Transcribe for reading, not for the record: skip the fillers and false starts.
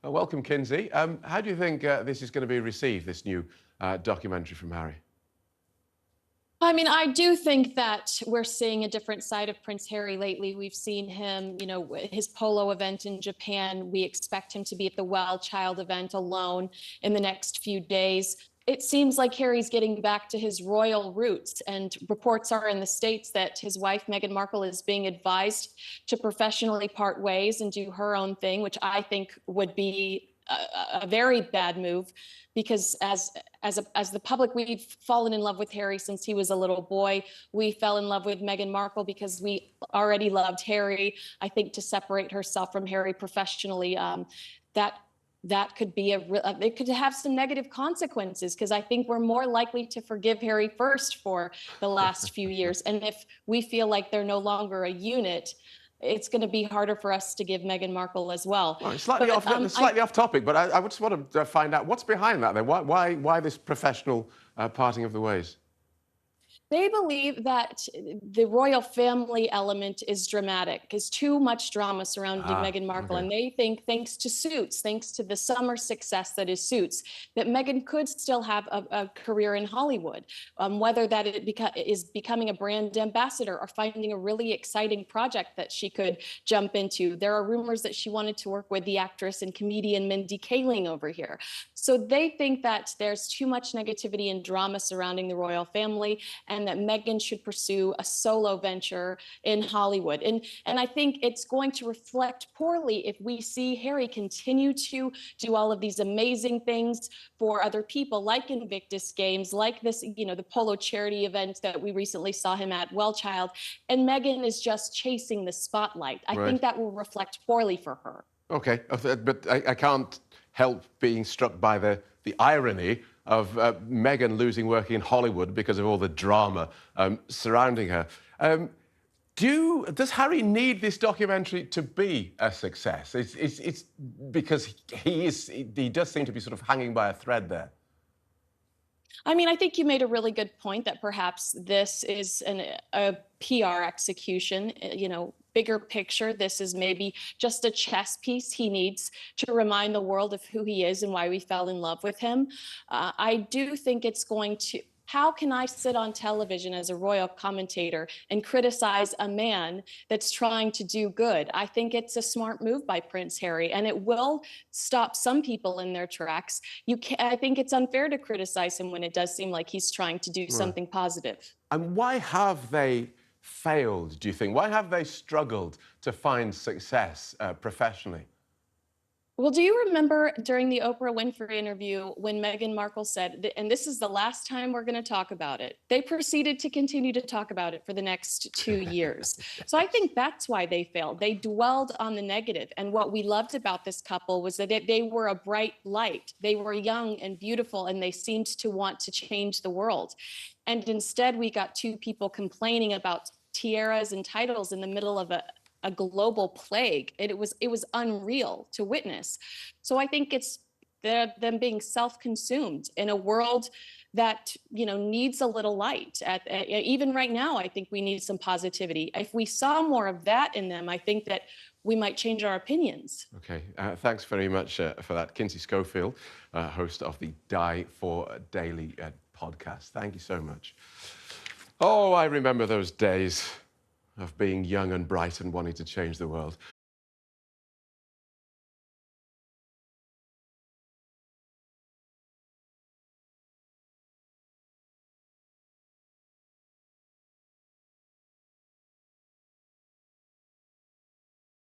Welcome, Kinsey. How do you think this is going to be received, this new documentary from Harry? I mean, I do think that we're seeing a different side of Prince Harry lately. We've seen him, his polo event in Japan. We expect him to be at the Well Child event alone in the next few days. It seems like Harry's getting back to his royal roots, and reports are in the States that his wife, Meghan Markle, is being advised to professionally part ways and do her own thing, which I think would be a very bad move, because as the public, we've fallen in love with Harry since he was a little boy. We fell in love with Meghan Markle because we already loved Harry. I think to separate herself from Harry professionally, that could be it could have some negative consequences, because I think we're more likely to forgive Harry first for the last few years. And if we feel like they're no longer a unit, it's going to be harder for us to give Meghan Markle as well. Well, slightly off topic, but I would just want to find out what's behind that then. Why this professional parting of the ways? They believe that the royal family element is dramatic, is too much drama surrounding Meghan Markle. Okay. And they think, thanks to Suits, thanks to the summer success that is Suits, that Meghan could still have a career in Hollywood, whether that is becoming a brand ambassador or finding a really exciting project that she could jump into. There are rumors that she wanted to work with the actress and comedian Mindy Kaling over here. So they think that there's too much negativity and drama surrounding the royal family, and that Meghan should pursue a solo venture in Hollywood. And I think it's going to reflect poorly if we see Harry continue to do all of these amazing things for other people, like Invictus Games, like this, the polo charity event that we recently saw him at, Well Child, and Meghan is just chasing the spotlight. I think that will reflect poorly for her. Okay, but I can't help being struck by the irony of Meghan losing work in Hollywood because of all the drama surrounding her. Does Harry need this documentary to be a success? It's because he does seem to be sort of hanging by a thread there. I mean, I think you made a really good point that perhaps this is a PR execution, bigger picture. This is maybe just a chess piece he needs to remind the world of who he is and why we fell in love with him. I do think it's going to... How can I sit on television as a royal commentator and criticize a man that's trying to do good? I think it's a smart move by Prince Harry, and it will stop some people in their tracks. I think it's unfair to criticize him when it does seem like he's trying to do something positive. And why have they failed, do you think? Why have they struggled to find success professionally? Well, do you remember during the Oprah Winfrey interview when Meghan Markle said, and this is the last time we're going to talk about it? They proceeded to continue to talk about it for the next 2 years. So I think that's why they failed. They dwelled on the negative. And what we loved about this couple was that they were a bright light. They were young and beautiful, and they seemed to want to change the world. And instead, we got two people complaining about tiaras and titles in the middle of a global plague. It was unreal to witness. So I think it's them being self-consumed in a world that needs a little light. Even right now, I think we need some positivity. If we saw more of that in them, I think that we might change our opinions. Okay, thanks very much for that, Kinsey Schofield, host of the Die for Daily podcast. Thank you so much. Oh, I remember those days of being young and bright and wanting to change the world.